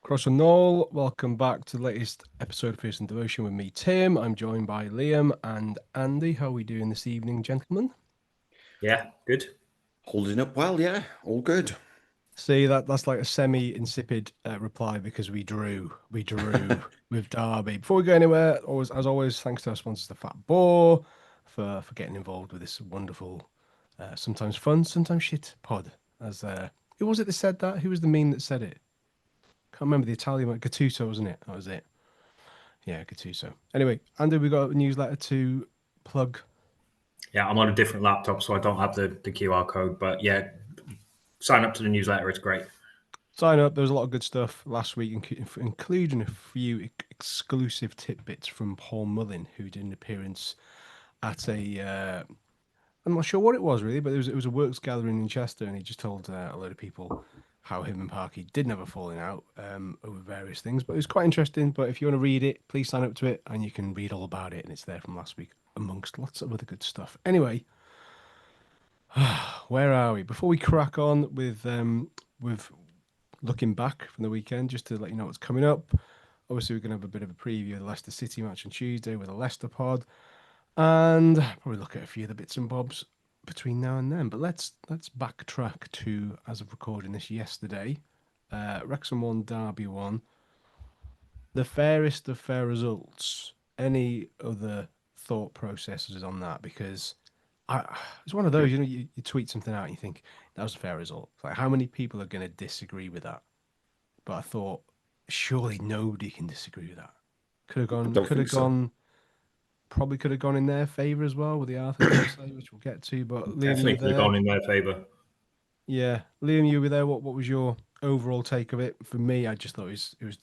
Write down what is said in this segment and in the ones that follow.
Cross and Knoll, welcome back to the latest episode of Fearsome Devotion with me, Tim. I'm joined by Liam and Andy. How are we doing this evening, gentlemen? Yeah, good. Holding up well, yeah, all good. See, that's like a semi-insipid reply because we drew. We drew with Derby. Before we go anywhere, as always, thanks to our sponsors, the Fat Boar, for getting involved with this wonderful, sometimes fun, sometimes shit pod. As who was it that said that? Who was the meme that said it? Can't remember the Italian one. Gattuso, wasn't it? That was it. Yeah, Gattuso. Anyway, Andy, we got a newsletter to plug. Yeah, I'm on a different laptop, so I don't have the QR code. But yeah, sign up to the newsletter. It's great. Sign up. There was a lot of good stuff last week, including a few exclusive tidbits from Paul Mullin, who did an appearance at a. I'm not sure what it was really, but it was a works gathering in Chester, and he just told a load of people how him and Parky didn't have a falling out over various things. But it was quite interesting. But if you want to read it, please sign up to it, and you can read all about it. And it's there from last week, amongst lots of other good stuff. Anyway, where are we? Before we crack on with looking back from the weekend, just to let you know what's coming up. Obviously, we're going to have a bit of a preview of the Leicester City match on Tuesday with a Leicester pod, and probably look at a few of the bits and bobs between now and then. But let's backtrack to, as of recording this yesterday, Wrexham 1, Derby 1. The fairest of fair results. Any other thought processes on that? Because it's one of those, you tweet something out and you think that was a fair result. It's like, how many people are going to disagree with that? But I thought, surely nobody can disagree with that. Probably could have gone in their favour as well with the Arthur say, which we'll get to. But Liam, Definitely could have gone in their favour. Yeah, Liam, you were there. What was your overall take of it? For me, I just thought it was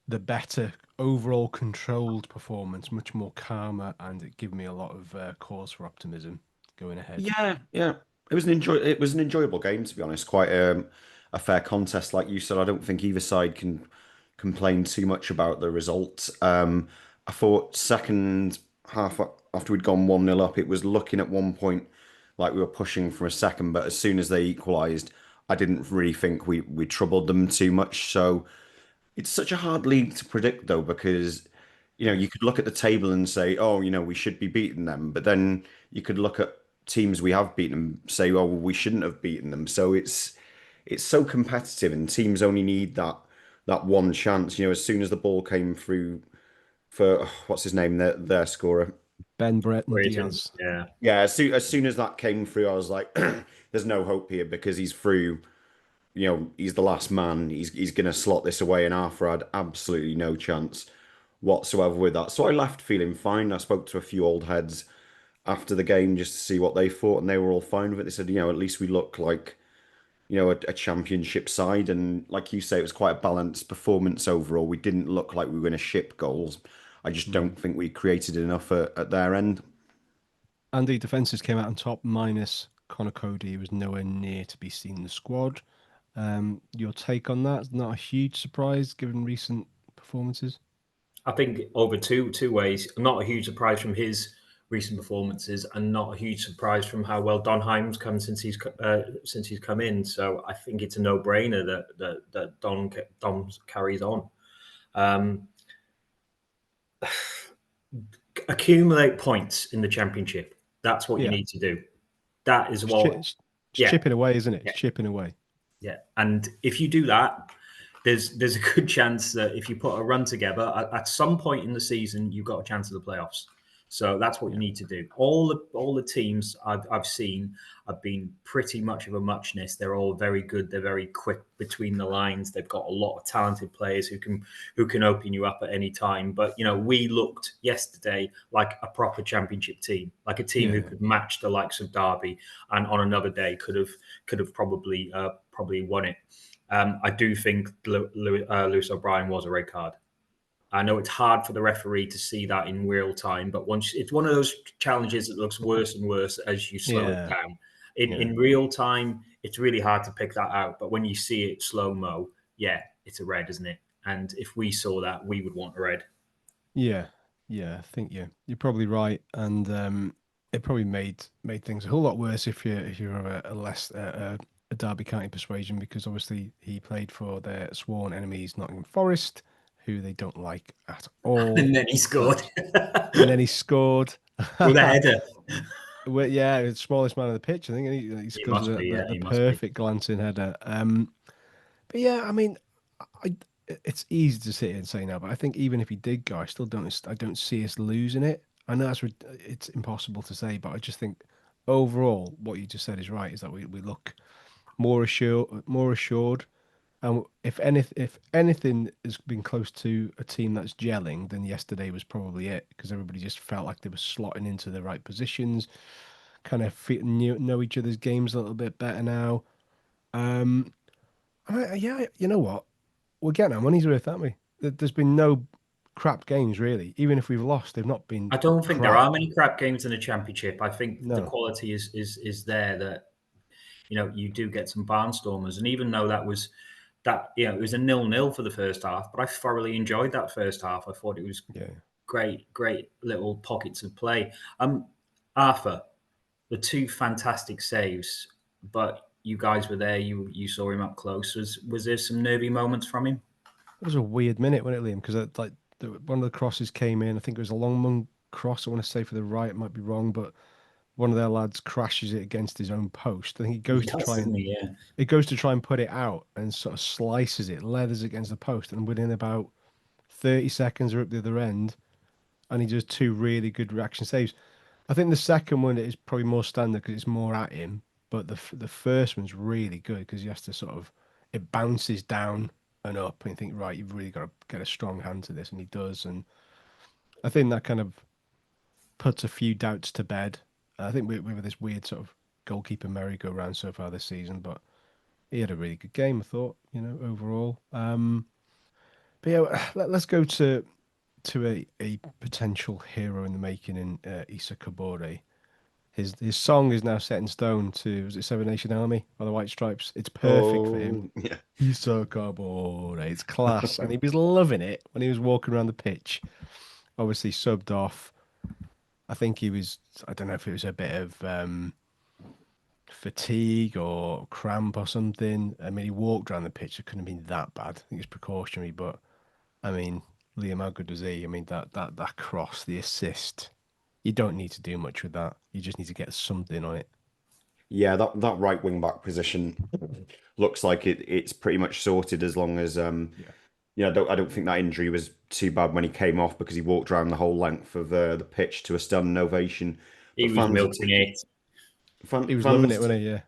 the better overall controlled performance, much more calmer, and it gave me a lot of cause for optimism going ahead. Yeah. It was an enjoyable game, to be honest. Quite a fair contest, like you said. I don't think either side can complain too much about the result. I thought second half after we'd gone 1-0 up, it was looking at one point like we were pushing for a second, but as soon as they equalised, I didn't really think we troubled them too much. So it's such a hard league to predict, though, because you could look at the table and say, oh, we should be beating them, but then you could look at teams we have beaten and say, oh, well, we shouldn't have beaten them. So it's so competitive, and teams only need that one chance. As soon as the ball came through for what's his name, their scorer, Ben Breton Diaz. Yeah. As soon as that came through, I was like, there's no hope here because he's through. He's the last man. He's going to slot this away, and Arthur had absolutely no chance whatsoever with that. So I left feeling fine. I spoke to a few old heads after the game just to see what they thought, and they were all fine with it. They said, at least we look like, a championship side. And like you say, it was quite a balanced performance overall. We didn't look like we were going to ship goals. I just don't think we created enough at their end. Andy, defences came out on top, minus Conor Coady. He was nowhere near to be seen in the squad. Your take on that? Not a huge surprise given recent performances? I think over two ways. Not a huge surprise from his recent performances, and not a huge surprise from how well Donheim's come since he's come in. So I think it's a no-brainer that Don carries on. Accumulate points in the championship. That's what you need to do. That is what chipping away, isn't it? It's chipping away. Yeah, and if you do that, there's a good chance that if you put a run together at some point in the season, you've got a chance of the playoffs. So that's what you need to do. All the teams I've seen have been pretty much of a muchness. They're all very good. They're very quick between the lines. They've got a lot of talented players who can open you up at any time. But we looked yesterday like a proper championship team, like a team who could match the likes of Derby, and on another day could have probably won it. I do think Lewis O'Brien was a red card. I know it's hard for the referee to see that in real time, but it's one of those challenges that looks worse and worse as you slow it down. In real time, it's really hard to pick that out. But when you see it slow-mo, it's a red, isn't it? And if we saw that, we would want a red. Yeah, I think you're probably right, and it probably made things a whole lot worse if you're a a Derby County persuasion because obviously he played for their sworn enemies, Nottingham Forest, who they don't like at all. And then he scored. And then he scored With a header. Well, yeah, the smallest man on the pitch. I think he scores must be, the he must be. perfect glancing header. But yeah, I mean, I it's easy to sit here and say now, but I think even if he did go, I don't see us losing it. I know it's impossible to say, but I just think overall, what you just said is right. Is that we look more assured, and if anything has been close to a team that's gelling, then yesterday was probably it because everybody just felt like they were slotting into the right positions, kind of know each other's games a little bit better now. Yeah, you know what? We're getting our money's worth, aren't we? There's been no crap games really. Even if we've lost, they've not been. I don't think there crap. are many crap games in the Championship. I think the No. quality is there that, you do get some barnstormers. And even though it was a 0-0 for the first half, but I thoroughly enjoyed that first half. I thought it was great little pockets of play. Arthur, the two fantastic saves, but you guys were there. You saw him up close. Was there some nervy moments from him? It was a weird minute, wasn't it, Liam? Because one of the crosses came in. I think it was a Longman cross. I want to say for the right, it might be wrong, but one of their lads crashes it against his own post. I think he goes to try and put it out and sort of slices it, leathers against the post, and within about 30 seconds are up the other end, and he does two really good reaction saves. I think the second one is probably more standard because it's more at him, but the first one's really good because he has to sort of it bounces down and up, and you think right, you've really got to get a strong hand to this, and he does, and I think that kind of puts a few doubts to bed. I think we were this weird sort of goalkeeper merry-go-round so far this season, but he had a really good game, I thought, overall. But yeah, let's go to a potential hero in the making in Issa Kabore. His song is now set in stone to, was it Seven Nation Army by the White Stripes? It's perfect for him. Yeah. Issa Kabore, it's class. And he was loving it when he was walking around the pitch. Obviously subbed off. I think I don't know if it was a bit of fatigue or cramp or something. I mean, he walked around the pitch. It couldn't have been that bad. I think it's precautionary, but I mean, Liam, how good was he? I mean, that cross, the assist. You don't need to do much with that. You just need to get something on it. Yeah, that right wing back position looks like it's pretty much sorted as long as I don't think that injury was too bad when he came off because he walked around the whole length of the pitch to a standing ovation. He was milking it. He was loving it, wasn't he? Yeah.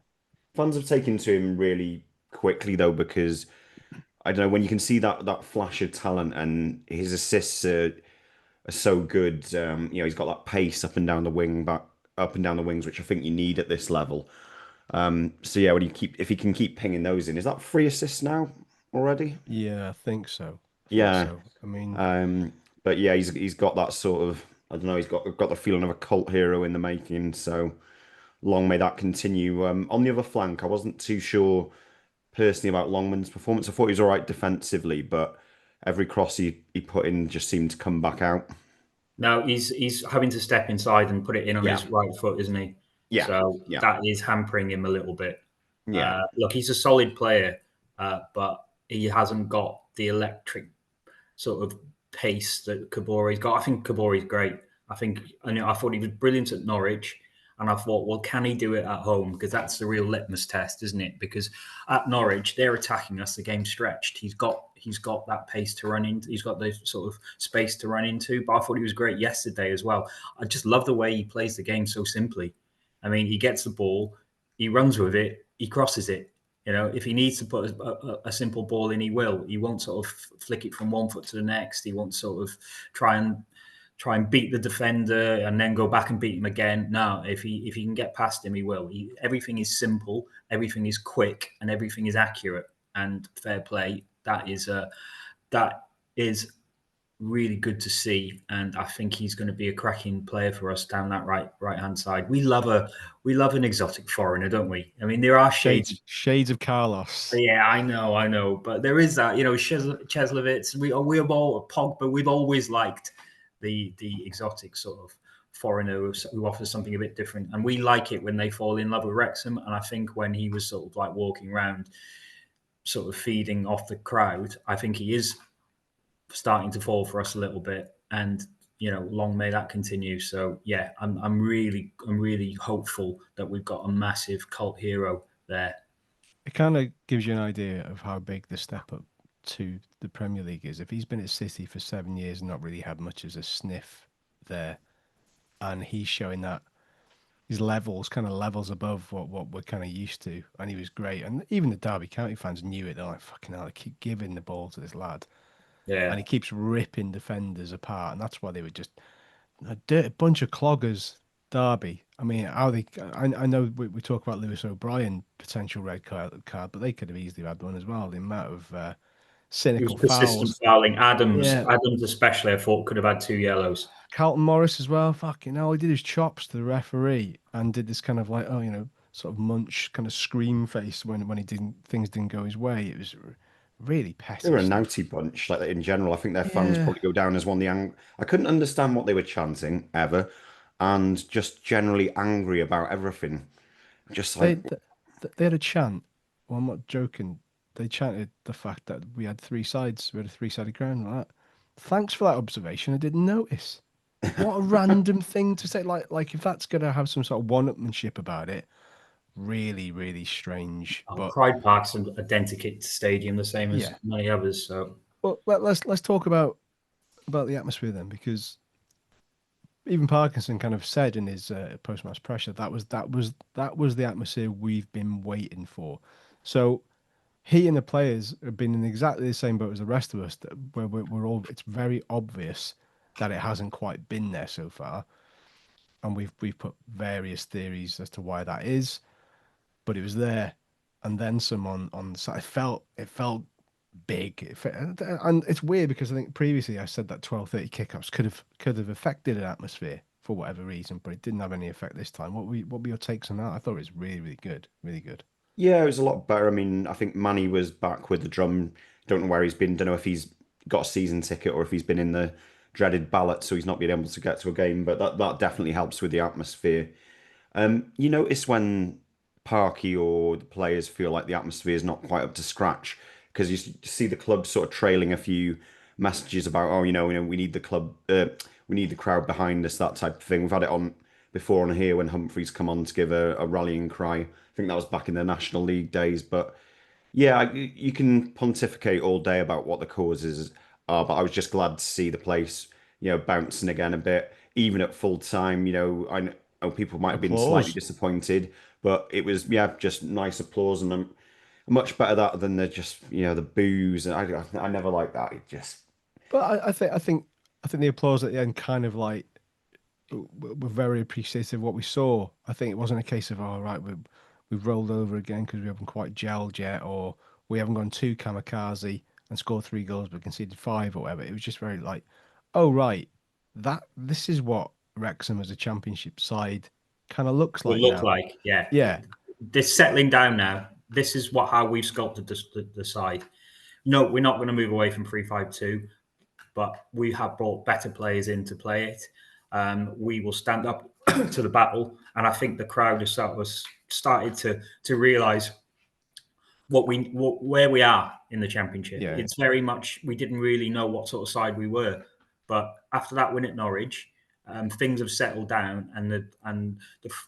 Fans have taken to him really quickly though because I don't know when you can see that flash of talent and his assists are so good. He's got that pace up and down the wings, which I think you need at this level. So yeah, if he can keep pinging those in, is that 3 assists now already? Yeah, I think so. Yeah. I mean, but yeah, he's got that sort of, I don't know, he's got the feeling of a cult hero in the making. So long may that continue. On the other flank, I wasn't too sure personally about Longman's performance. I thought he was all right defensively, but every cross he put in just seemed to come back out. No, he's having to step inside and put it in on his right foot, isn't he? Yeah. So that is hampering him a little bit. Yeah. Look, he's a solid player, but he hasn't got the electric sort of pace that Kabore's got. I think Kabore's great. I thought he was brilliant at Norwich. And I thought, well, can he do it at home? Because that's the real litmus test, isn't it? Because at Norwich, they're attacking us. The game's stretched. He's got that pace to run into. He's got the sort of space to run into. But I thought he was great yesterday as well. I just love the way he plays the game so simply. I mean, he gets the ball, he runs with it, he crosses it. If he needs to put a simple ball in, he will. He won't sort of flick it from one foot to the next. He won't sort of try and beat the defender and then go back and beat him again. No, if he can get past him, he will. Everything is simple, everything is quick, and everything is accurate. And fair play. That is really good to see. And I think he's going to be a cracking player for us down that right hand side. We love an exotic foreigner, don't we? I mean, there are shades of Carlos. Yeah, I know, but there is that. Cheslowitz. We have all Pogba. We've always liked the exotic sort of foreigner who offers something a bit different. And we like it when they fall in love with Wrexham. And I think when he was sort of like walking around, sort of feeding off the crowd, I think he is starting to fall for us a little bit. And long may that continue. So yeah, I'm really hopeful that we've got a massive cult hero there. It kind of gives you an idea of how big the step up to the Premier League is. If he's been at City for 7 years and not really had much as a sniff there, and he's showing that his levels above what we're kind of used to, and he was great. And even the Derby County fans knew it. They're like, fucking hell, they keep giving the ball to this lad. Yeah. And he keeps ripping defenders apart, and that's why they were just a bunch of cloggers. Derby. I mean, how they? I know we talk about Lewis O'Brien potential red card, but they could have easily had one as well. The amount of He was cynical persistent fouls. fouling. Adams Yeah, especially, I thought could have had 2 yellows. Carlton Morris as well. Fucking hell, he did his chops to the referee and did this kind of like, sort of munch kind of scream face when things didn't go his way. It was really They petty were a stuff. naughty bunch, like in general. I think their fans Yeah. probably go down as one of the I couldn't understand what they were chanting ever, and just generally angry about everything. Just They, like, they had a chant. Well, I'm not joking. They chanted the fact that we had three sides. We had a three-sided ground like that. Thanks for that observation. I didn't notice. What a random thing to say. Like if that's gonna have some sort of one-upmanship about it, really, really strange. But Pride Park's an identikit stadium, the same as yeah. many others. So Well, let's talk about the atmosphere then, because even Parkinson kind of said in his post-match pressure that was the atmosphere we've been waiting for. So he and the players have been in exactly the same boat as the rest of us, where we're all. It's very obvious that it hasn't quite been there so far, and we've put various theories as to why that is, but it was there, and then some on the side. It felt big, and it's weird because I think previously I said that 12:30 kickoffs could have affected an atmosphere for whatever reason, but it didn't have any effect this time. What were your takes on that? I thought it was really, really good, really good. yeah, it was a lot better. I mean, I think Manny was back with the drum. Don't know where he's been. Don't know if he's got a season ticket or if he's been in the dreaded ballot, so he's not been able to get to a game. But that definitely helps with the atmosphere. You notice when Parky or the players feel like the atmosphere is not quite up to scratch because you see the club sort of trailing a few messages about, oh, we need the club, we need the crowd behind us, that type of thing. We've had it on before on here when Humphreys come on to give a rallying cry. I think that was back in the National League days, but yeah, you can pontificate all day about what the causes are, but I was just glad to see the place, bouncing again a bit, even at full time. I know people might have been slightly Applause. disappointed, but it was, yeah, just nice applause, and much better that than the just, the boos. And I never like that. It just, But I think the applause at the end kind of like were very appreciative of what we saw. I think it wasn't a case of, all right, we've rolled over again because we haven't quite gelled yet, or we haven't gone too kamikaze and scored 3 goals but conceded 5 or whatever. It was just very like, oh right, this is what Wrexham as a championship side kind of looks will like look now. like, yeah. Yeah, This settling down now. This is how we've sculpted the side. No, we're not going to move away from 3-5-2, but we have brought better players in to play it. We will stand up to the battle, and I think the crowd has started to realise where we are in the championship. yeah. It's very much we didn't really know what sort of side we were, but after that win at Norwich, things have settled down, and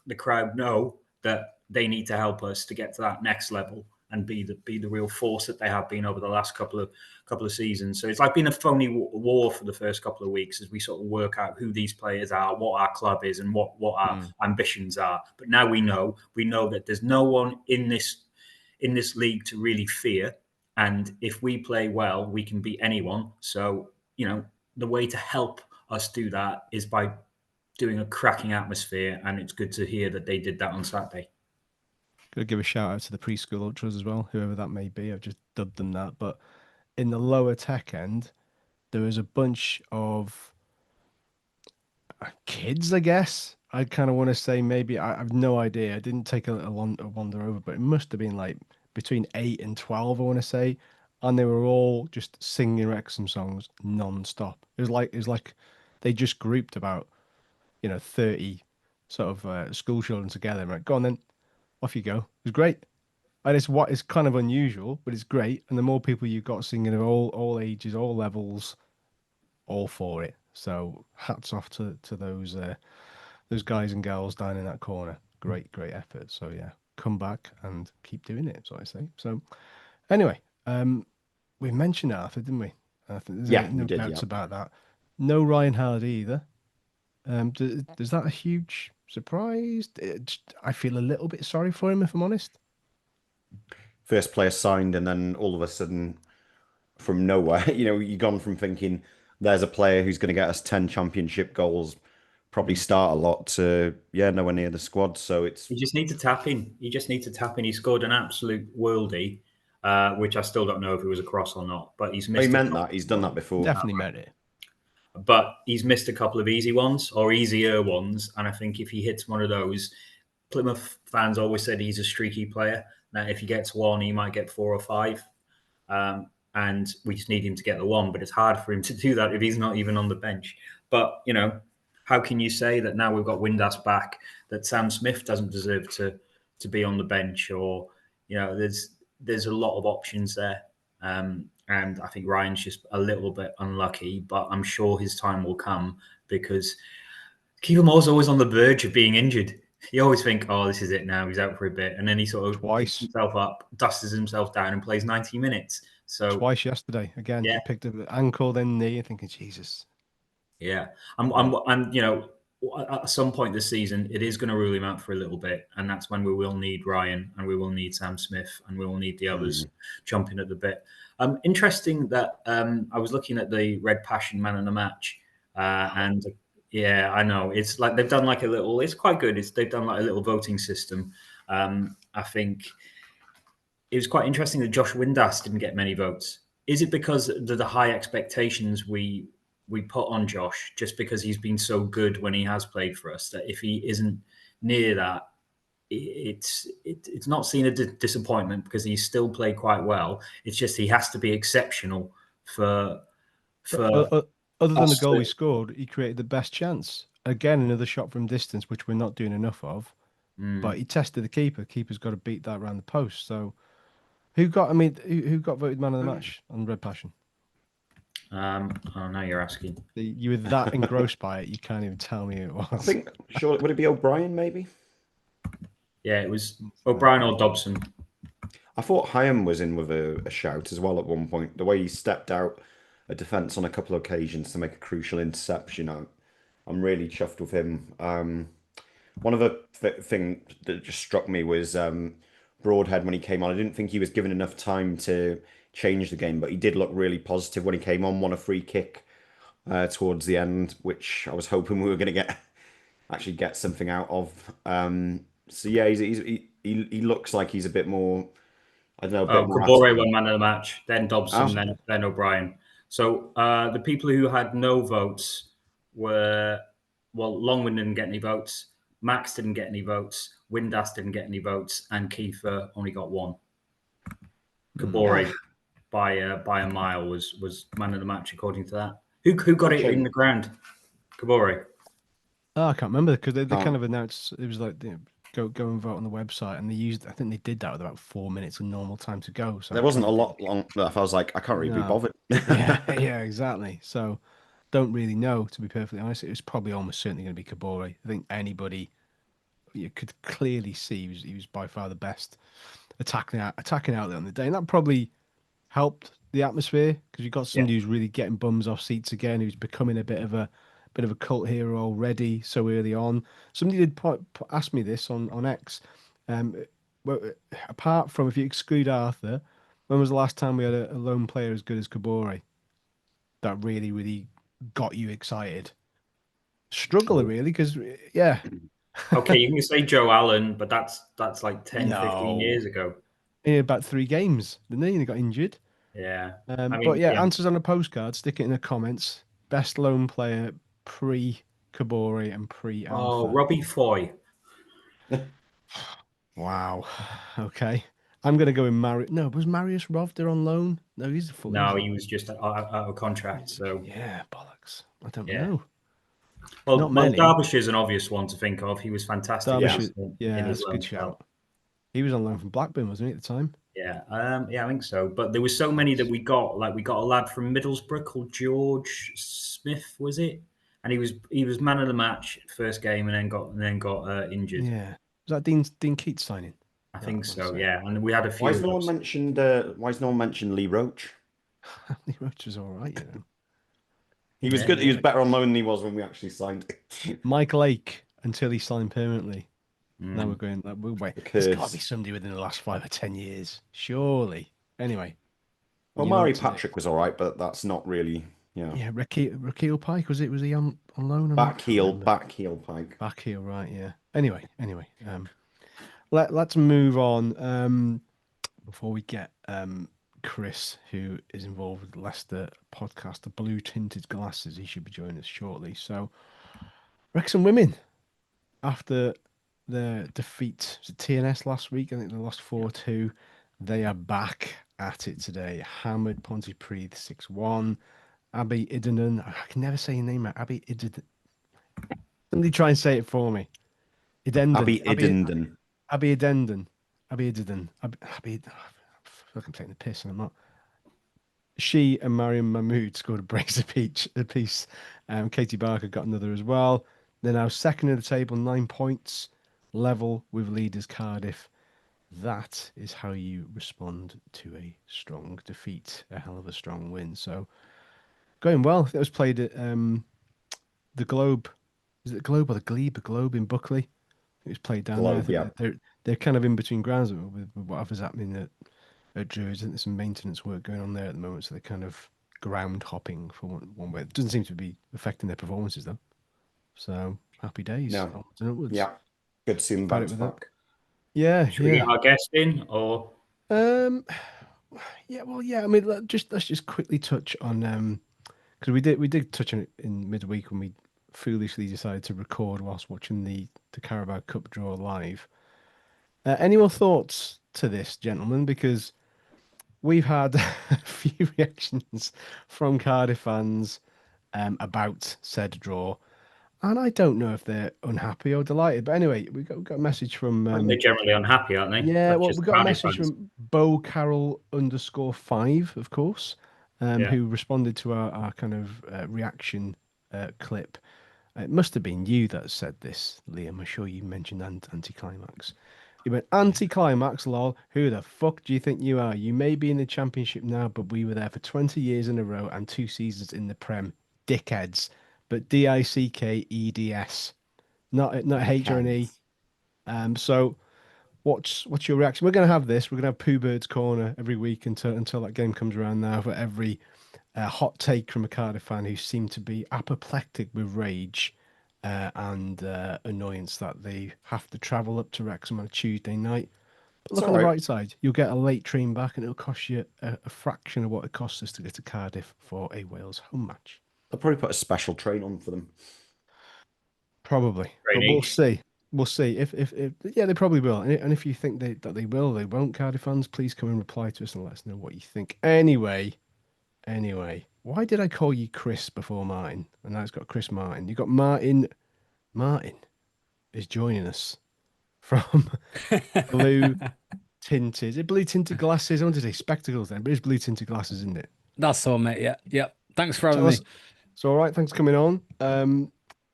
the crowd know that they need to help us to get to that next level and be the real force that they have been over the last couple of seasons. So it's like been a phony war for the first couple of weeks as we sort of work out who these players are, what our club is, and what our ambitions are. But now we know that there's no one in this league to really fear. And if we play well, we can beat anyone. So, the way to help us do that is by doing a cracking atmosphere. And it's good to hear that they did that on Saturday. Gotta give a shout out to the preschool ultras as well, whoever that may be. I've just dubbed them that. But in the lower tech end, there was a bunch of kids, I guess. I kind of want to say maybe I have no idea. I didn't take a wander over, but it must have been like between 8 and 12, I want to say, and they were all just singing Wrexham songs non-stop. It was like they just grouped about 30 sort of school children together. Right, go on then, off you go. It was great. And it's kind of unusual, but it's great. And the more people you've got singing of all ages, all levels, all for it. So hats off to those guys and girls down in that corner. Great effort. So yeah, come back and keep doing it. That's what I say. So anyway, we mentioned Arthur, didn't we? I think there's Yeah, no we did. doubts Yeah. about that. No Ryan Hardie either. Does that a huge surprise? I feel a little bit sorry for him, if I'm honest. First player signed, and then all of a sudden, from nowhere, you've gone from thinking there's a player who's going to get us 10 championship goals, probably start a lot, to nowhere near the squad. So it's You just need to tap in. You just need to tap in. He scored an absolute worldie, which I still don't know if it was a cross or not. But he's he missed. meant that he's done that before. Definitely meant it. But he's missed a couple of easy ones or easier ones, and I think if he hits one of those, Plymouth fans always said he's a streaky player. Now, if he gets one, he might get 4 or 5, and we just need him to get the one. But it's hard for him to do that if he's not even on the bench. But how can you say that now we've got Windass back that Sam Smith doesn't deserve to be on the bench? Or there's a lot of options there. And I think Ryan's just a little bit unlucky, but I'm sure his time will come because Keeper Moore's always on the verge of being injured. You always think, oh, this is it now. He's out for a bit. And then he sort of picks himself up, dusts himself down and plays 90 minutes. So twice yesterday. Again, he picked up the ankle, then knee, and thinking, Jesus. Yeah. I'm at some point this season, it is going to rule him out for a little bit. And that's when we will need Ryan and we will need Sam Smith and we will need the others jumping at the bit. Interesting that I was looking at the Red Passion Man of the Match. And yeah, I know. It's like they've done like a little, it's quite good. They've done like a little voting system. I think it was quite interesting that Josh Windass didn't get many votes. Is it because of the high expectations we put on Josh, just because he's been so good when he has played for us, that if he isn't near that, it's not seen a disappointment because he's still played quite well. It's just he has to be exceptional for other than the goal he scored, he created the best chance. Again, another shot from distance, which we're not doing enough of. But he tested the keeper. Keeper's got to beat that around the post. So who got voted man of the match on Red Passion? Oh, now you're asking. You were that engrossed by it, you can't even tell me who it was. I think, sure, would it be O'Brien, maybe? Yeah, it was O'Brien or Dobson. I thought Hyam was in with a shout as well at one point. The way he stepped out a defence on a couple of occasions to make a crucial interception, I'm really chuffed with him. One of the thing that just struck me was Broadhead when he came on. I didn't think he was given enough time to change the game, but he did look really positive when he came on. Won a free kick towards the end, which I was hoping we were going to actually get something out of. So yeah, he looks like he's a bit more. I don't know. Kabore won man of the match, then Dobson, then O'Brien. So the people who had no votes were Longman didn't get any votes, Max didn't get any votes, Windass didn't get any votes, and Kiefer only got one. Kabore by a mile was man of the match according to that. Who got it in the ground? Kabore. Oh, I can't remember because they kind of announced it was like go and vote on the website, and I think they did that with about 4 minutes of normal time to go. So there wasn't a lot long enough. I was like, I can't really be bothered. yeah, exactly. So don't really know, to be perfectly honest. It was probably almost certainly going to be Kabore. I think anybody you could clearly see he was by far the best attacking out there on the day, and that probably helped the atmosphere because you got somebody who's really getting bums off seats again, who's becoming a bit of a cult hero already so early on. Somebody did ask me this on X. Well, apart from if you exclude Arthur, when was the last time we had a lone player as good as Kabore that really, really got you excited? Struggling really, because Okay, you can say Joe Allen, but that's like 10, 15 years ago. In about 3 games, didn't he? And he got injured. Yeah. Answers on a postcard, stick it in the comments. Best lone player pre-Kabore and pre-Arthur. Oh, Robbie Foy. Wow. Okay. I'm going to go in Marius. No, was Marius Rovda on loan? No, he's a full. No, he was just out of contract. So yeah, bollocks. I don't know. Not many. Derbyshire's an obvious one to think of. He was fantastic. Derbyshire, in yeah, his that's a loan good spell. shout. He was on loan from Blackburn, wasn't he, at the time? Yeah, I think so. But there were so many that we got. Like we got a lad from Middlesbrough called George Smith, was it? And he was man of the match first game, and then got injured. Yeah. Was that Dean Keats signing? I think so. Yeah, and we had a few. Why has no one mentioned Lee Roach? Lee Roach was all right, you know. He was good. He was better on loan than he was when we actually signed. Mike Lake until he signed permanently. Now we're going. Wait, there's got to be somebody within the last 5 or 10 years, surely. Anyway. Well, Mari Patrick was all right, but that's not really. Yeah, Rakeel Pike was he on loan? Back heel Pike. Back heel, right? Yeah. Anyway. Let's move on. Before we get Chris, who is involved with the Leicester podcast, the Blue Tinted Glasses, he should be joining us shortly. So, Wrexham women, after their defeat to TNS last week, I think they lost 4-2. They are back at it today. Hammered Pontypridd 6-1. Abby Idenden, I can never say your name right. Abby Idenden. Somebody try and say it for me. Abby Idenden. Abby Idenden. I'm fucking taking the piss, and I'm not. She and Mariam Mahmood scored a brace apiece. Katie Barker got another as well. They're now second in the table, 9 points, level with leaders Cardiff. That is how you respond to a strong defeat, a hell of a strong win. So, going well. It was played at the Globe. Is it the Globe or the Glebe? The Globe in Buckley. It was played down Globe, there. yeah. They're kind of in between grounds with whatever's happening at Druids. I think there's some maintenance work going on there at the moment, so they're kind of ground hopping for one way. It doesn't seem to be affecting their performances though. So happy days. No. Upwards. Yeah. Good to see them bounce back. Yeah. Should we get our guest in or? Yeah. Well, yeah. I mean, let's just quickly touch on because we did touch on it in midweek when we foolishly decided to record whilst watching the Carabao Cup draw live. Any more thoughts to this, gentlemen? Because we've had a few reactions from Cardiff fans about said draw, and I don't know if they're unhappy or delighted. But anyway, we got a message from. They're generally unhappy, aren't they? Yeah, That's well, just we got a Cardiff message fans. from Bo Carroll _5, of course, who responded to our kind of reaction clip. It must have been you that said this, Liam. I'm sure you mentioned anticlimax. He went, anticlimax, lol. Who the fuck do you think you are? You may be in the Championship now, but we were there for 20 years in a row and 2 seasons in the Prem. Dickheads. But DICKEDS. Not H or an E. So what's your reaction? We're going to have this. We're going to have Pooh Bird's Corner every week until that game comes around now for every hot take from a Cardiff fan who seemed to be apoplectic with rage and annoyance that they have to travel up to Wrexham on a Tuesday night. But look on the bright side, you'll get a late train back and it'll cost you a fraction of what it costs us to get to Cardiff for a Wales home match. They'll probably put a special train on for them. Probably. But we'll see. We'll see. If yeah, they probably will. And if you think that they will, they won't, Cardiff fans, please come and reply to us and let us know what you think. Anyway, why did I call you Chris before Martin? And now it's got Chris Martin. You got Martin. Martin is joining us from Blue Tinted. Is it Blue Tinted Glasses? I wanted to say spectacles then, but it's Blue Tinted Glasses, isn't it? That's all, mate. Yeah. Yep. Thanks for having me. It's all right. Thanks for coming on.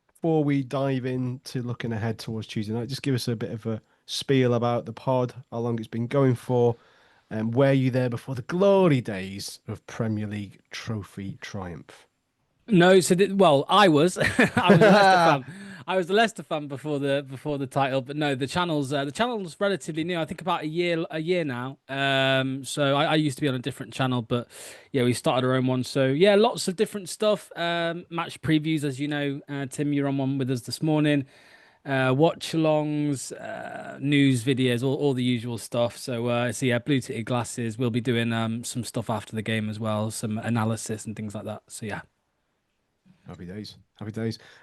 Before we dive into looking ahead towards Tuesday night, just give us a bit of a spiel about the pod, how long it's been going for, and were you there before the glory days of Premier League trophy triumph? No, so I was. I was a Leicester fan. I was the Leicester fan before the title, but no, the channel's relatively new. I think about a year now. So I used to be on a different channel, but yeah, we started our own one. So yeah, lots of different stuff. Match previews, as you know, Tim, you're on one with us this morning. Watch alongs, news videos, all the usual stuff. So yeah, Blue Tinted Glasses. We'll be doing some stuff after the game as well, some analysis and things like that. So yeah. Happy days.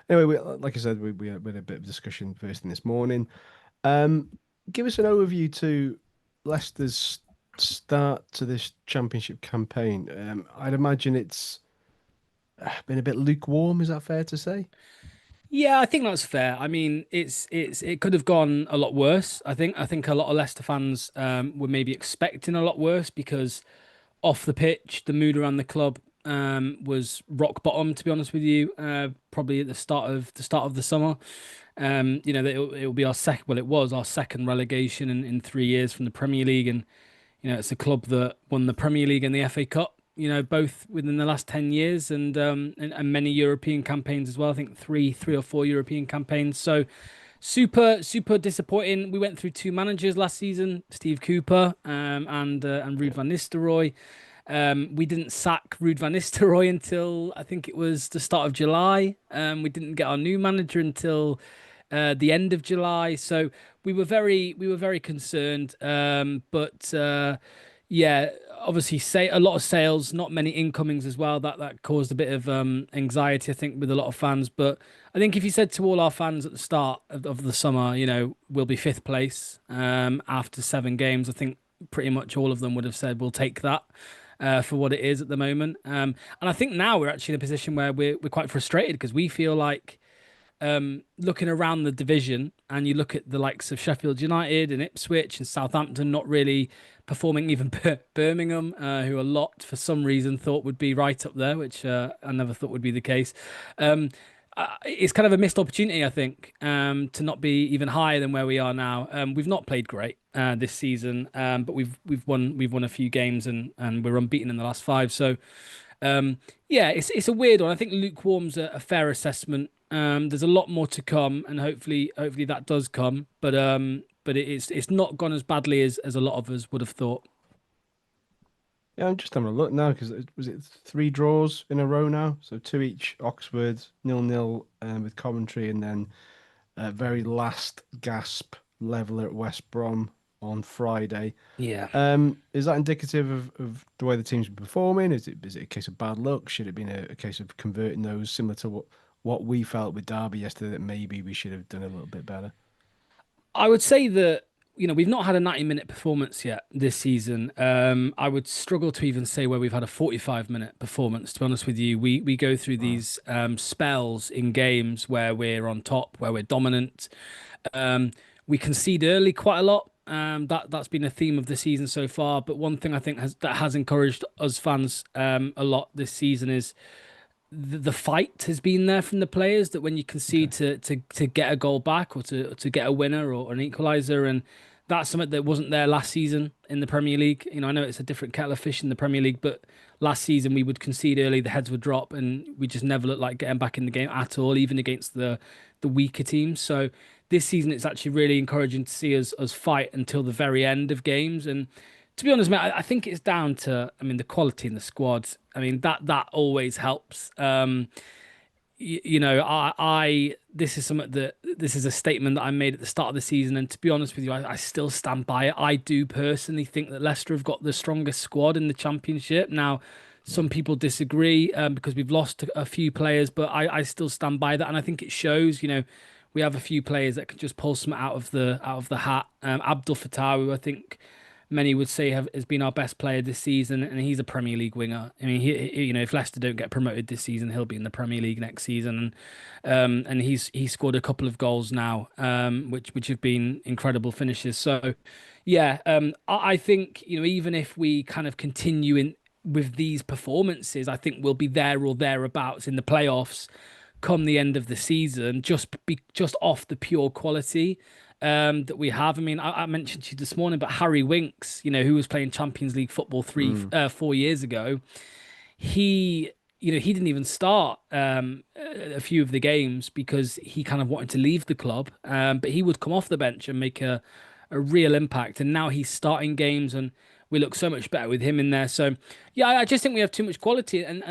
Anyway, like I said, we had a bit of discussion first thing this morning. Give us an overview to Leicester's start to this championship campaign. I'd imagine it's been a bit lukewarm. Is that fair to say? Yeah, I think that's fair. I mean, it could have gone a lot worse. I think a lot of Leicester fans were maybe expecting a lot worse because off the pitch, the mood around the club was rock bottom. To be honest with you, probably at the start of the summer. That it will be our second. Well, it was our second relegation in 3 years from the Premier League, and it's a club that won the Premier League and the FA Cup. Both within the last 10 years, and many European campaigns as well. I think three or four European campaigns. So super, super disappointing. We went through two managers last season, Steve Cooper and Ruud van Nistelrooy. We didn't sack Ruud van Nistelrooy until I think it was the start of July. We didn't get our new manager until the end of July. So we were very concerned. But yeah, obviously say a lot of sales, not many incomings as well. That caused a bit of anxiety, I think, with a lot of fans. But I think if you said to all our fans at the start of the summer, we'll be fifth place after 7 games, I think pretty much all of them would have said we'll take that. For what it is at the moment, and I think now we're actually in a position where we're quite frustrated because we feel like looking around the division, and you look at the likes of Sheffield United and Ipswich and Southampton not really performing, even Birmingham, who a lot for some reason thought would be right up there, which I never thought would be the case. It's kind of a missed opportunity, I think, to not be even higher than where we are now. We've not played great this season, but we've won a few games, and we're unbeaten in the last 5. So yeah, it's a weird one. I think lukewarm's a fair assessment. There's a lot more to come, and hopefully that does come. But it's not gone as badly as a lot of us would have thought. Yeah, I'm just having a look now because was it 3 draws in a row now? So 2 each. Oxford 0-0 with Coventry, and then very last gasp leveler at West Brom on Friday. Yeah. Is that indicative of the way the team's been performing? Is it a case of bad luck? Should it have been a case of converting those, similar to what we felt with Derby yesterday, that maybe we should have done a little bit better? I would say that we've not had a 90-minute performance yet this season. I would struggle to even say where we've had a 45-minute performance. To be honest with you, we go through these spells in games where we're on top, where we're dominant. We concede early quite a lot. That's been a theme of the season so far. But one thing I think has encouraged us fans a lot this season is the fight has been there from the players, that when you concede to get a goal back, or to get a winner or an equaliser, and that's something that wasn't there last season in the Premier League. I know it's a different kettle of fish in the Premier League, but last season we would concede early, the heads would drop, and we just never looked like getting back in the game at all, even against the weaker teams. So this season it's actually really encouraging to see us fight until the very end of games. And to be honest, mate, I think it's down to, the quality in the squad. That always helps. This is a statement that I made at the start of the season, and to be honest with you, I still stand by it. I do personally think that Leicester have got the strongest squad in the Championship. Now, some people disagree because we've lost a few players, but I still stand by that, and I think it shows. We have a few players that can just pull some out of the hat. Abdul Fattah, who I think many would say has been our best player this season, and he's a Premier League winger. He if Leicester don't get promoted this season, he'll be in the Premier League next season, and he's scored a couple of goals now, which have been incredible finishes. So, yeah, I think even if we kind of continue with these performances, I think we'll be there or thereabouts in the playoffs come the end of the season, just off the pure quality that we have. I mentioned to you this morning, but Harry Winks, who was playing Champions League football 4 years ago, he didn't even start a few of the games because he kind of wanted to leave the club, but he would come off the bench and make a real impact, and now he's starting games, and we look so much better with him in there. So yeah, I just think we have too much quality, and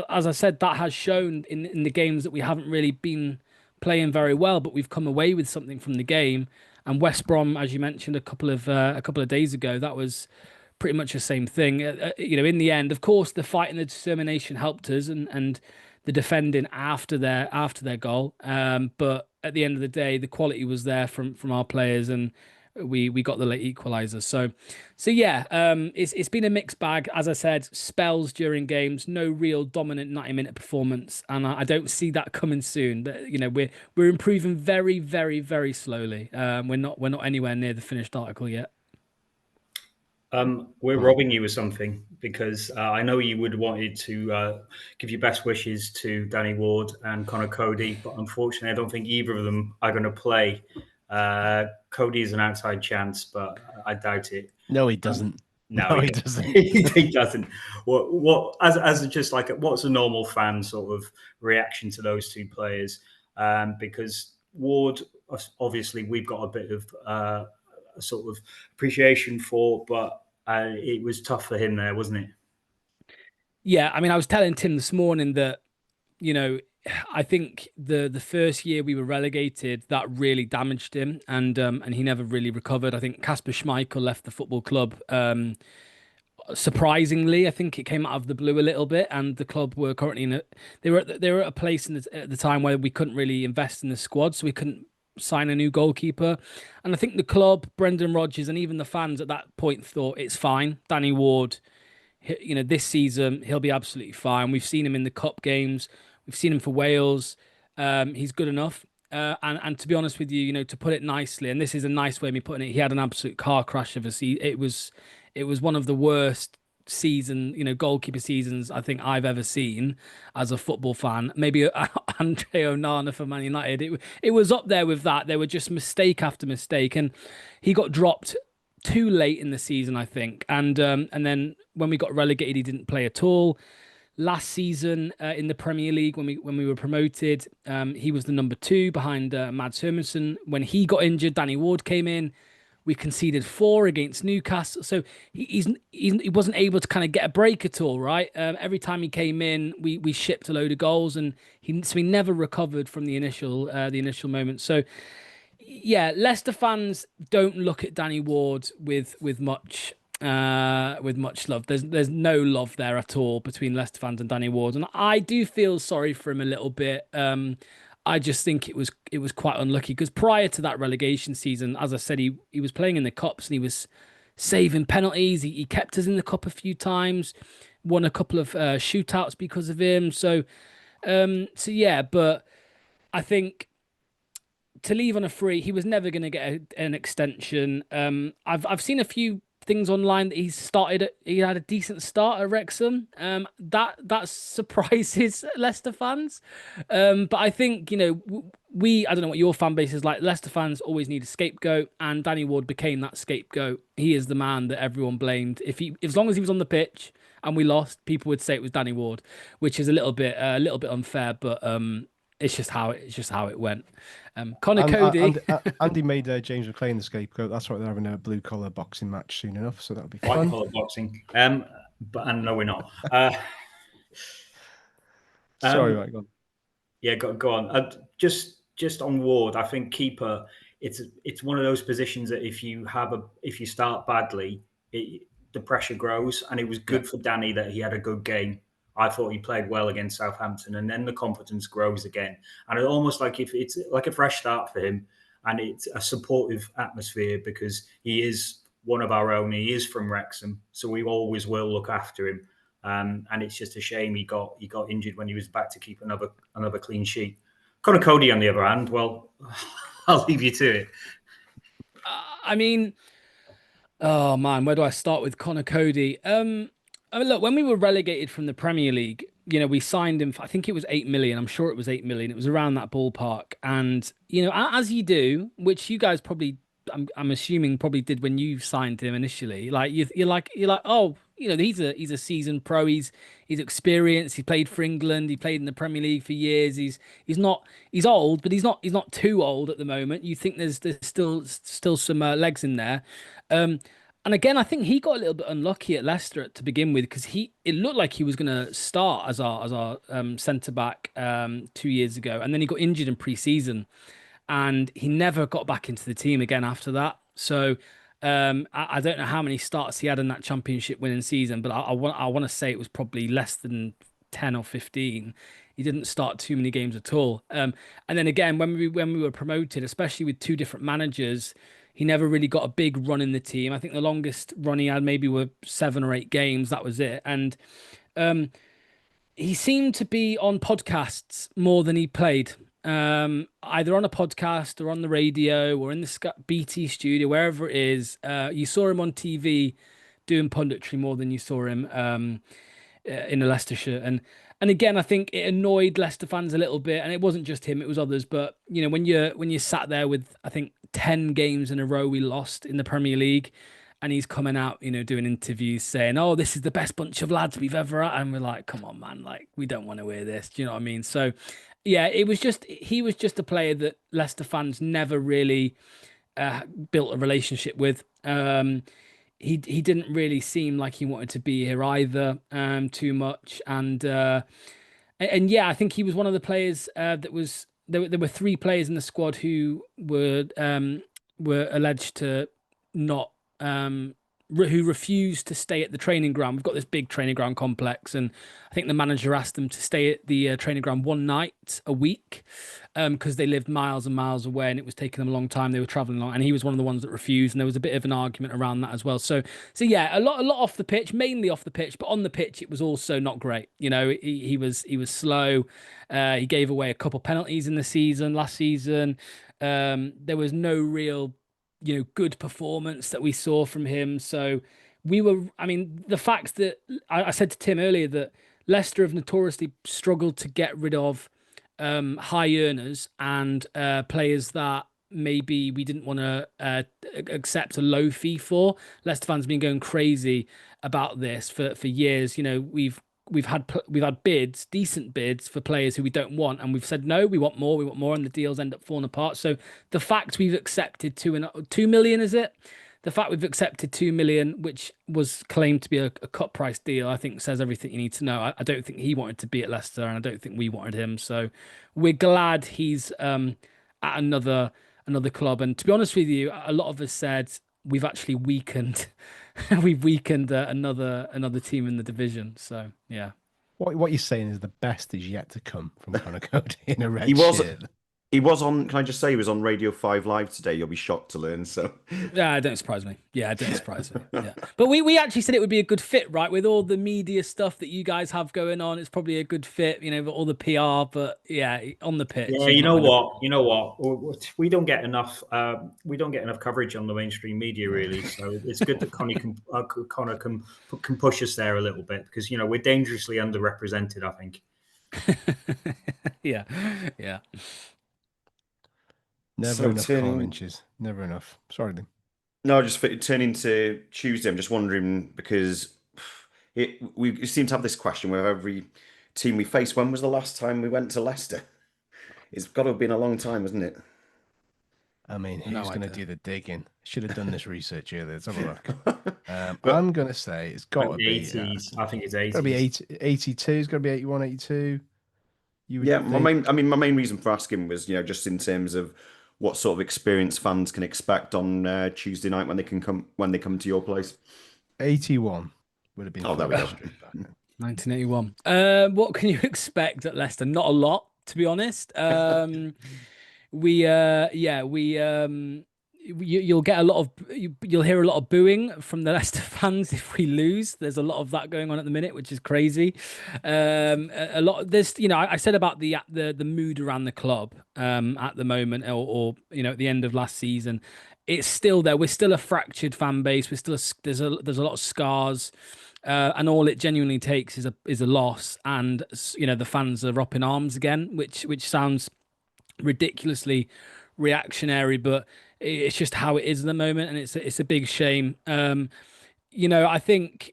as I said, that has shown in the games that we haven't really been playing very well, but we've come away with something from the game. And West Brom, as you mentioned a couple of days ago, that was pretty much the same thing. In the end, of course, the fight and the determination helped us, and the defending after their goal. But at the end of the day, the quality was there from our players, and we got the late equaliser. So yeah, it's been a mixed bag. As I said, spells during games, no real dominant 90-minute performance, and I don't see that coming soon. You know, we're improving very, very, very slowly. We're not anywhere near the finished article yet. We're robbing you of something, because I know you would wanted to give your best wishes to Danny Ward and Conor Coady, but unfortunately, I don't think either of them are going to play. Coady is an outside chance, but I doubt it. No, he doesn't. No, he doesn't. He doesn't. What as just like what's a normal fan sort of reaction to those two players? Because Ward, obviously, we've got a bit of a sort of appreciation for, but it was tough for him there, wasn't it? Yeah, I mean, I was telling Tim this morning that, you know, I think the first year we were relegated, that really damaged him, and he never really recovered. I think Kasper Schmeichel left the football club. Surprisingly, I think it came out of the blue a little bit, and the club were currently they were at a place at the time where we couldn't really invest in the squad, so we couldn't sign a new goalkeeper. And I think the club, Brendan Rodgers, and even the fans at that point thought it's fine. Danny Ward, you know, this season he'll be absolutely fine. We've seen him in the cup games. We've seen him for Wales. He's good enough. And to be honest with you, you know, to put it nicely, and this is a nice way of me putting it, he had an absolute car crash of a season. It was one of the worst goalkeeper seasons I think I've ever seen as a football fan. Maybe Andre Onana for Man United. It was up there with that. There were just mistake after mistake, and he got dropped too late in the season, I think. And then when we got relegated, he didn't play at all. Last season in the Premier League, when we were promoted, he was the number 2 behind Mads Hermansen. When he got injured, Danny Ward came in. We conceded 4 against Newcastle, so he wasn't able to kind of get a break at all, right? Every time he came in, we shipped a load of goals, and he never recovered from the initial moment. So yeah, Leicester fans don't look at Danny Ward with much love. There's no love there at all between Leicester fans and Danny Ward, and I do feel sorry for him a little bit. I just think it was quite unlucky, because prior to that relegation season, as I said, he was playing in the cups and he was saving penalties. He kept us in the cup a few times, won a couple of shootouts because of him. So yeah, but I think to leave on a free, he was never going to get an extension. I've seen a few things online that he had a decent start at Wrexham. That surprises Leicester fans. But I think, you know, I don't know what your fan base is like. Leicester fans always need a scapegoat, and Danny Ward became that scapegoat. He is the man that everyone blamed. As long as he was on the pitch and we lost, people would say it was Danny Ward, which is a little bit unfair, but it's just how it went. Conor Coady. Andy made James McLean the scapegoat. That's why they're having a blue collar boxing match soon enough, so that'll be fun. White collar boxing. But no, we're not. Sorry, right, go on. Yeah, go on. Just on Ward, I think keeper. It's one of those positions that if you start badly, the pressure grows, and it was good for Danny that he had a good game. I thought he played well against Southampton, and then the confidence grows again. And it's almost like if it's like a fresh start for him, and it's a supportive atmosphere, because he is one of our own. He is from Wrexham, so we always will look after him. And it's just a shame he got injured when he was back to keep another clean sheet. Conor Coady, on the other hand, well, I'll leave you to it. I mean, oh man, where do I start with Conor Coady? I mean, look, when we were relegated from the Premier League, you know, we signed him for, I think it was 8 million. I'm sure it was 8 million. It was around that ballpark. And, you know, as you do, which you guys probably, I'm assuming probably did when you signed him initially, like you're like, oh, you know, he's a seasoned pro. He's experienced. He played for England. He played in the Premier League for years. He's old, but he's not too old at the moment. You think there's still some legs in there. And again, I think he got a little bit unlucky at Leicester to begin with, because it looked like he was going to start as our centre back 2 years ago, and then he got injured in pre-season, and he never got back into the team again after that. So I don't know how many starts he had in that Championship winning season, but I want to say it was probably less than 10 or 15. He didn't start too many games at all. And then again, when we were promoted, especially with 2 different managers, He never really got a big run in the team. I think the longest run he had maybe were 7 or 8 games. That was it. And he seemed to be on podcasts more than he played. Either on a podcast or on the radio or in the BT studio, wherever it is. You saw him on TV doing punditry more than you saw him in a Leicester shirt. And again, I think it annoyed Leicester fans a little bit, and it wasn't just him; it was others. But you know, when you sat there with, I think, 10 games in a row we lost in the Premier League, and he's coming out, you know, doing interviews saying, "Oh, this is the best bunch of lads we've ever had," and we're like, "Come on, man! Like, we don't want to hear this." Do you know what I mean? So, yeah, he was just a player that Leicester fans never really built a relationship with. He didn't really seem like he wanted to be here either, too much, and yeah, I think he was one of the players that was there were 3 players in the squad who were alleged to not who refused to stay at the training ground. We've got this big training ground complex, and I think the manager asked them to stay at the training ground one night a week because they lived miles and miles away, and it was taking them a long time. They were traveling long, and he was one of the ones that refused. And there was a bit of an argument around that as well. So yeah, a lot off the pitch, mainly off the pitch, but on the pitch it was also not great. You know, he was slow. He gave away a couple penalties in the last season. There was no real, you know, good performance that we saw from him. So I mean, the fact that I said to Tim earlier that Leicester have notoriously struggled to get rid of high earners and players that maybe we didn't want to accept a low fee for. Leicester fans have been going crazy about this for years. You know, we've had bids, decent bids for players who we don't want, and we've said no, we want more, and the deals end up falling apart. So the fact we've accepted 2 million, is it? The fact we've accepted 2 million, which was claimed to be a cut price deal, I think says everything you need to know. I don't think he wanted to be at Leicester, and I don't think we wanted him. So we're glad he's at another club. And to be honest with you, a lot of us said we've actually weakened. We've weakened another team in the division. So yeah. What you're saying is the best is yet to come from Conor Coady in a red shirt. He was on. Can I just say he was on Radio 5 Live today? You'll be shocked to learn. So yeah, don't surprise me. Yeah, don't surprise me. Yeah, but we actually said it would be a good fit, right? With all the media stuff that you guys have going on, it's probably a good fit. You know, with all the PR. But yeah, on the pitch. Yeah, you know what? We don't get enough. We don't get enough coverage on the mainstream media, really. So it's good that Conor can push us there a little bit, because you know we're dangerously underrepresented, I think. Yeah. Never enough column inches. Never enough. Sorry, Dean. No, just turning to Tuesday, I'm just wondering, because we seem to have this question with every team we face. When was the last time we went to Leicester? It's got to have been a long time, hasn't it? I mean, who's going to do the digging? Should have done this research earlier. Let's have a look. I'm going to say it's got to be 80s. I think it's 80s. It's got to be 82. It's got to be 81, 82. My main reason for asking was, you know, just in terms of what sort of experience fans can expect on Tuesday night when they come to your place. 81 would have been. Oh, there we go. 1981. What can you expect at Leicester? Not a lot, to be honest. You'll get you'll hear a lot of booing from the Leicester fans if we lose. There's a lot of that going on at the minute, which is crazy. A lot of this, you know, I said about the mood around the club at the moment, or you know, at the end of last season. It's still there. We're still a fractured fan base. We're still there's a lot of scars. And all it genuinely takes is a loss, and you know, the fans are up in arms again, which sounds ridiculously reactionary, but it's just how it is at the moment, and it's a big shame. You know, I think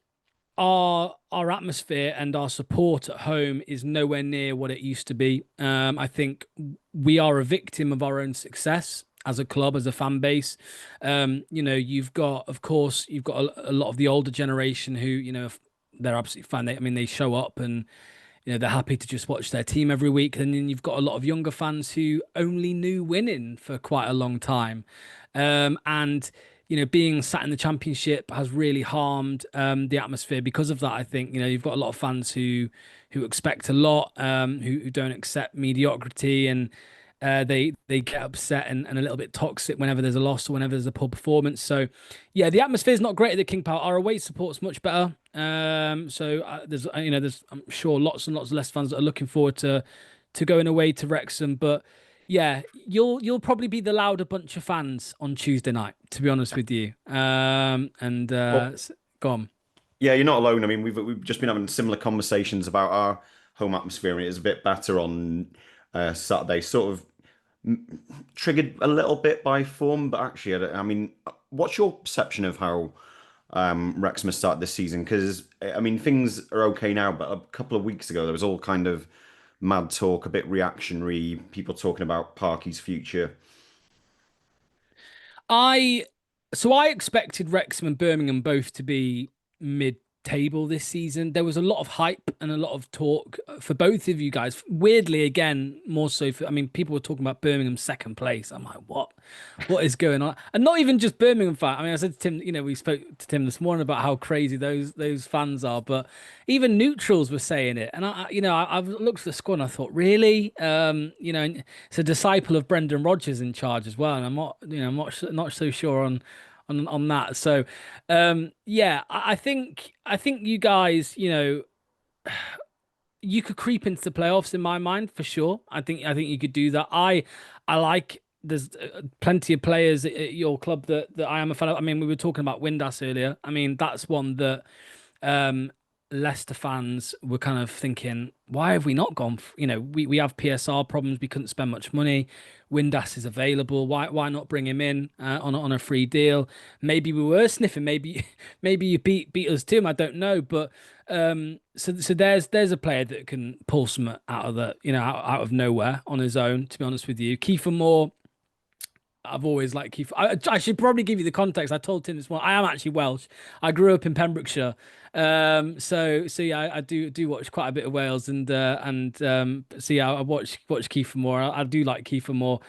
our atmosphere and our support at home is nowhere near what it used to be. I think we are a victim of our own success as a club, as a fan base. You know, you've got a lot of the older generation who, you know, they're absolutely fine. They show up and, you know, they're happy to just watch their team every week. And then you've got a lot of younger fans who only knew winning for quite a long time. And, you know, being sat in the Championship has really harmed the atmosphere because of that. I think, you know, you've got a lot of fans who expect a lot, who don't accept mediocrity. And they get upset and a little bit toxic whenever there's a loss or whenever there's a poor performance. So yeah, the atmosphere is not great at the King Power. Our away support's much better. There's I'm sure lots and lots of Leicester fans that are looking forward to going away to Wrexham. But yeah, you'll probably be the louder bunch of fans on Tuesday night, to be honest with you. Go on. Yeah, you're not alone. I mean, we've just been having similar conversations about our home atmosphere, and it is a bit better on Saturday. Sort of triggered a little bit by form, but actually, I mean, what's your perception of how Wrexham has started this season? Because I mean, things are okay now, but a couple of weeks ago there was all kind of mad talk, a bit reactionary, people talking about Parky's future. I expected Wrexham and Birmingham both to be mid-table this season. There was a lot of hype and a lot of talk for both of you guys. Weirdly, again, more so for, I mean, people were talking about Birmingham's second place. I'm like, what is going on? And not even just Birmingham fans. I mean, I said to Tim, we spoke to Tim this morning about how crazy those fans are, but even neutrals were saying it. And I've looked at the squad and I thought, really? It's a disciple of Brendan Rodgers in charge as well. And I'm not so sure on that. So I think you guys, you could creep into the playoffs in my mind for sure. I think you could do that. I like, there's plenty of players at your club that I am a fan of. I mean, we were talking about Windass earlier. I mean, that's one that Leicester fans were kind of thinking, why have we not gone? We have PSR problems. We couldn't spend much money. Windass is available. Why not bring him in on a free deal? Maybe we were sniffing. Maybe you beat us too. I don't know. But so there's a player that can pull some out of out of nowhere on his own. To be honest with you, Kiefer Moore. I've always liked Kiefer. I should probably give you the context. I told Tim this morning. I am actually Welsh. I grew up in Pembrokeshire. So yeah, I do watch quite a bit of Wales and I watch Kiefer Moore. I do like Kiefer Moore.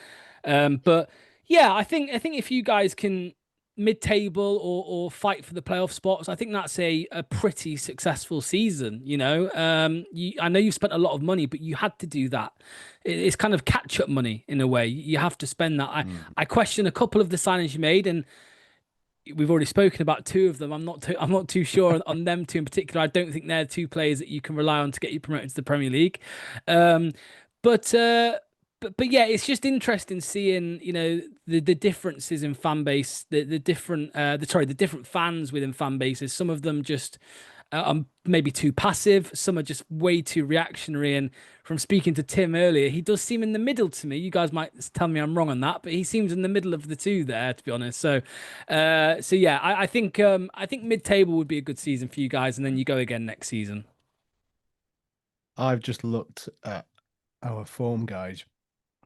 But yeah, I think if you guys can mid-table or fight for the playoff spots, I think that's a pretty successful season. I know you've spent a lot of money, but you had to do that. It's kind of catch-up money in a way. You have to spend that. I question a couple of the signings you made, and we've already spoken about two of them. I'm not too sure on them two in particular. I don't think they're two players that you can rely on to get you promoted to the Premier League. But yeah, it's just interesting seeing the differences in fan base, the different fans within fan bases. Some of them just are maybe too passive. Some are just way too reactionary. And from speaking to Tim earlier, he does seem in the middle to me. You guys might tell me I'm wrong on that, but he seems in the middle of the two there, to be honest. So yeah, I think mid-table would be a good season for you guys, and then you go again next season. I've just looked at our form guide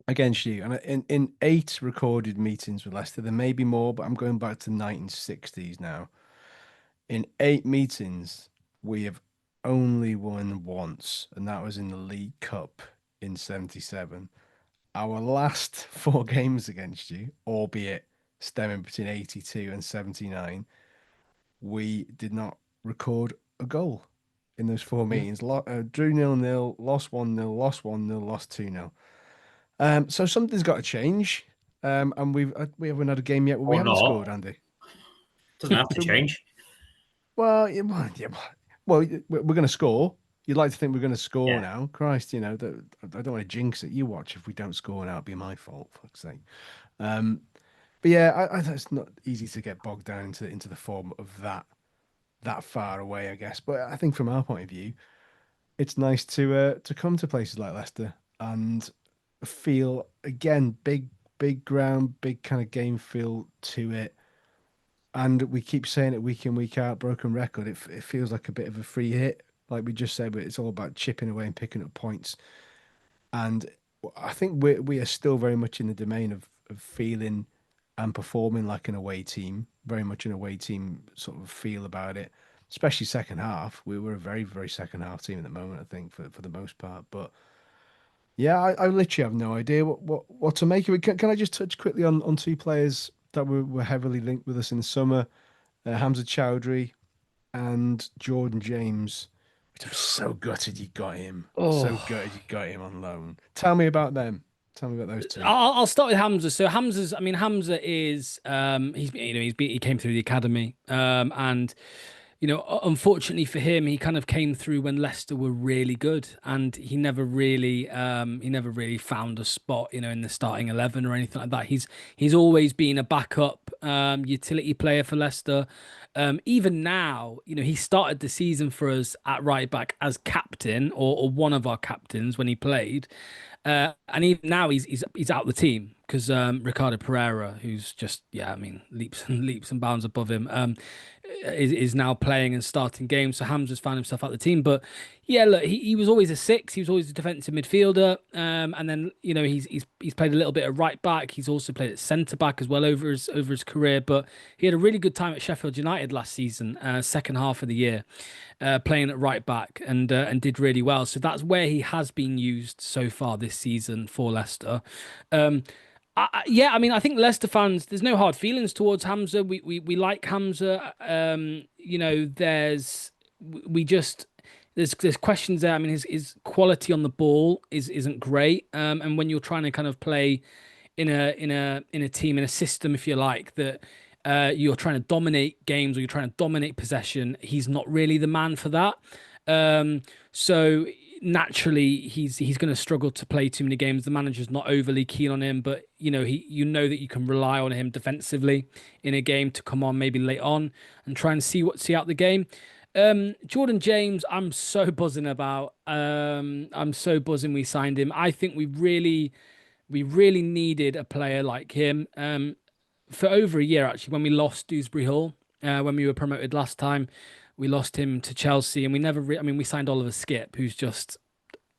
against you, and in 8 recorded meetings with Leicester, there may be more, but I'm going back to the 1960s now. In 8 meetings, we have only won once, and that was in the League Cup in '77. Our last 4 games against you, albeit stemming between '82 and '79, we did not record a goal in those 4 meetings. Drew 0-0, lost 1-0, lost 1-0, lost 2-0. So something's got to change. And we haven't had a game yet where we haven't scored, Andy. Doesn't have to change. Well, we're going to score. You'd like to think we're going to score now. Christ, I don't want to jinx it. You watch. If we don't score now, it'll be my fault, for fuck's sake. But yeah, it's not easy to get bogged down into the form of that far away, I guess. But I think from our point of view, it's nice to come to places like Leicester and feel, again, big ground, big kind of game feel to it. And we keep saying it week in, week out, broken record. It feels like a bit of a free hit, like we just said, but it's all about chipping away and picking up points. And I think we are still very much in the domain of feeling and performing like an away team, very much an away team sort of feel about it, especially second half. We're a very, very second half team at the moment, I think, for the most part. But yeah, I literally have no idea what to make of it. Can I just touch quickly on 2 players that were heavily linked with us in the summer? Hamza Chowdhury and Jordan James, which I'm so gutted you got him. So gutted you got him on loan. Tell me about them. Tell me about those two. I'll start with Hamza. So Hamza is he came through the academy, and unfortunately for him, he kind of came through when Leicester were really good, and he never really found a spot, in the starting 11 or anything like that. He's always been a backup utility player for Leicester. Even now, he started the season for us at right back as captain or one of our captains when he played. And even now he's out the team because Ricardo Pereira, who's just leaps and bounds above him, is now playing and starting games. So Hamza's found himself out the team. But yeah, look, he was always a six. He was always a defensive midfielder. And then he's played a little bit at right back. He's also played at centre back as well over his career. But he had a really good time at Sheffield United last season, second half of the year. Playing at right back and did really well. So that's where he has been used so far this season for Leicester. I think Leicester fans, there's no hard feelings towards Hamza. We like Hamza. There's questions there. I mean, his quality on the ball isn't great. And when you're trying to kind of play in a team, in a system, if you like, that you're trying to dominate games or you're trying to dominate possession, he's not really the man for that. So naturally, he's going to struggle to play too many games. The manager's not overly keen on him, but that you can rely on him defensively in a game to come on maybe late on and try and see out the game. Jordan James, I'm so buzzing about. I'm so buzzing we signed him. I think we really needed a player like him. For over a year, actually, when we lost Dewsbury Hall, when we were promoted last time, we lost him to Chelsea, and we never. We signed Oliver Skipp, who's just,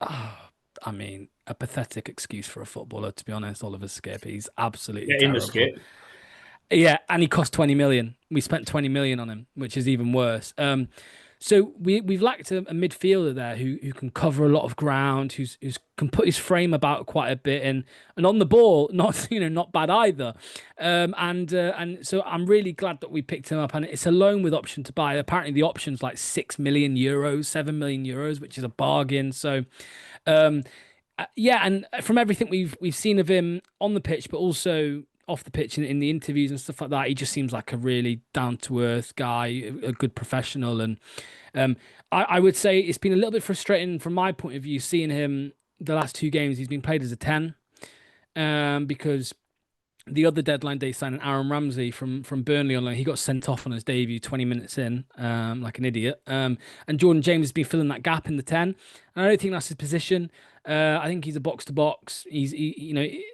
a pathetic excuse for a footballer, to be honest. Oliver Skipp, he's absolutely terrible. Skip. Yeah, and he cost 20 million. We spent 20 million on him, which is even worse. So we've lacked a midfielder there who can cover a lot of ground, who's can put his frame about quite a bit, and on the ball, not bad either. And so I'm really glad that we picked him up, and it's a loan with option to buy. Apparently the option's like 6 million euros, 7 million euros, which is a bargain. So and from everything we've seen of him on the pitch, but also off the pitch in the interviews and stuff like that, he just seems like a really down-to-earth guy, a good professional. And I would say it's been a little bit frustrating from my point of view, seeing him the last two games. He's been played as a 10 because the other deadline day signing Aaron Ramsey from Burnley on loan, he got sent off on his debut 20 minutes in, like an idiot. And Jordan James has been filling that gap in the 10. And I don't think that's his position. I think he's a box to box. He's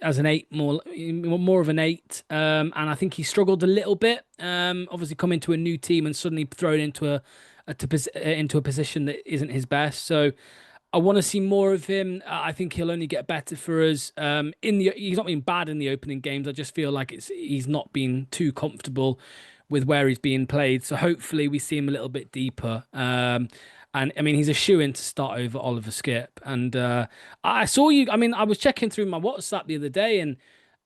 as an 8, more of an 8. And I think he struggled a little bit. Obviously, coming to a new team and suddenly thrown into a position that isn't his best. So I want to see more of him. I think he'll only get better for us. He's not been bad in the opening games. I just feel like he's not been too comfortable with where he's being played. So hopefully we see him a little bit deeper. And I mean, he's a shoo-in to start over Oliver Skipp. And I saw you. I mean, I was checking through my WhatsApp the other day, and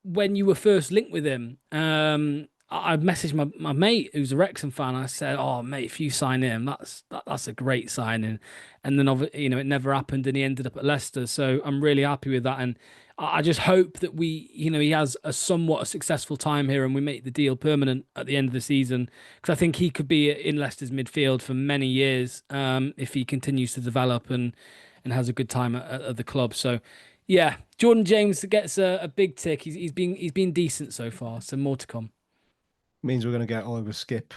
when you were first linked with him, I messaged my mate who's a Wrexham fan. I said, "Oh, mate, if you sign him, that's a great signing." And then, it never happened, and he ended up at Leicester. So I'm really happy with that, and I just hope that he has a somewhat successful time here, and we make the deal permanent at the end of the season, because I think he could be in Leicester's midfield for many years if he continues to develop and has a good time at the club. So. Yeah, Jordan James gets a big tick. He's been decent so far, so more to come. Means we're going to get Oliver Skipp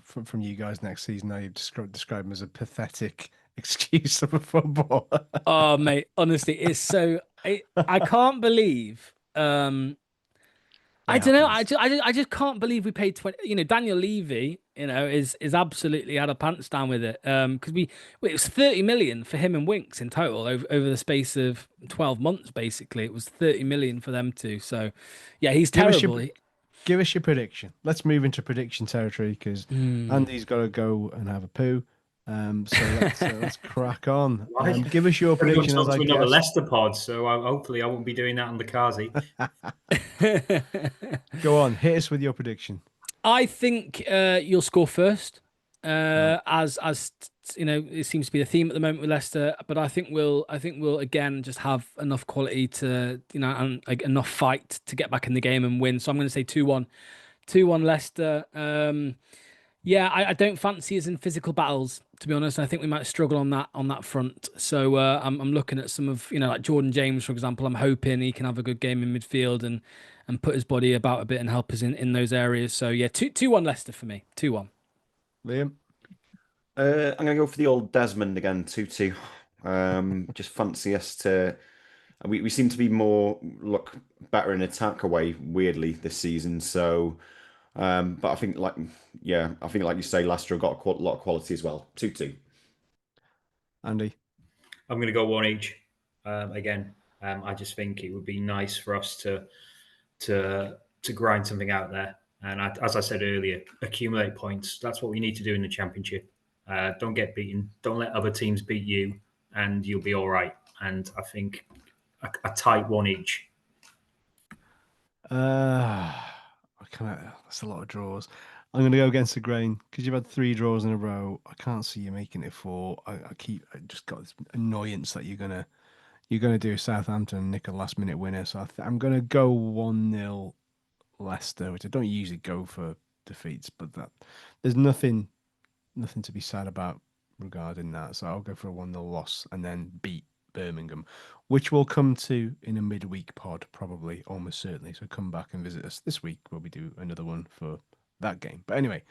from you guys next season. Now you've described him as a pathetic excuse of a footballer. Oh, mate, honestly, it's so I can't believe. I don't know. I just can't believe we paid 20. Daniel Levy, is absolutely had a pants down with it. Because it was 30 million for him and Winks in total over the space of 12 months. Basically, it was 30 million for them two. So, yeah, he's terrible. Give us your prediction. Let's move into prediction territory because Andy's got to go and have a poo. So let's crack on. Give us your prediction. As I guess. Leicester pod, so hopefully I won't be doing that on the Kazi. Go on, hit us with your prediction. I think you'll score first, as it seems to be the theme at the moment with Leicester. But I think we'll again just have enough quality to, and like, enough fight to get back in the game and win. So I'm going to say 2-1, 2-1 Leicester. Yeah, I don't fancy us in physical battles, to be honest. I think we might struggle on that front. So I'm looking at some of, like Jordan James, for example. I'm hoping he can have a good game in midfield and put his body about a bit and help us in those areas. So yeah, 2-1 Leicester for me. 2-1. Liam? I'm going to go for the old Desmond again, 2-2. Just fancy us to... We seem to be look better in attack away, weirdly, this season. So, but I think like you say, Leicester have got a lot of quality as well. 2-2. Andy? I'm going to go 1 each. Again, I just think it would be nice for us to grind something out there. And as I said earlier, accumulate points. That's what we need to do in the Championship. Don't get beaten. Don't let other teams beat you, and you'll be all right. And I think a tight 1 each. That's a lot of draws. I'm going to go against the grain because you've had 3 draws in a row. I can't see you making it 4. I just got this annoyance that you're gonna do Southampton and nick a last minute winner. So I'm going to go 1-0 Leicester, which I don't usually go for defeats, but there's nothing to be sad about regarding that. So I'll go for a 1-0 loss and then beat Birmingham, which we'll come to in a midweek pod, probably, almost certainly. So come back and visit us this week where we do another one for that game. But anyway,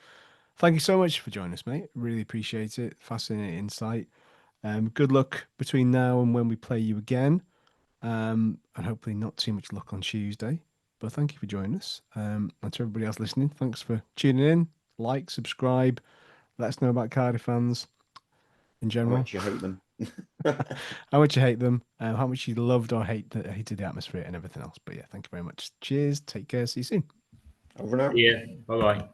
thank you so much for joining us, mate. Really appreciate it. Fascinating insight. Good luck between now and when we play you again. And hopefully not too much luck on Tuesday. But thank you for joining us. And to everybody else listening, thanks for tuning in. Like, subscribe. Let us know about Cardiff fans in general. How much you hate them. How much you hate them, how much you loved or hated the atmosphere and everything else. But yeah, thank you very much. Cheers. Take care. See you soon. Over now. Yeah. Bye-bye.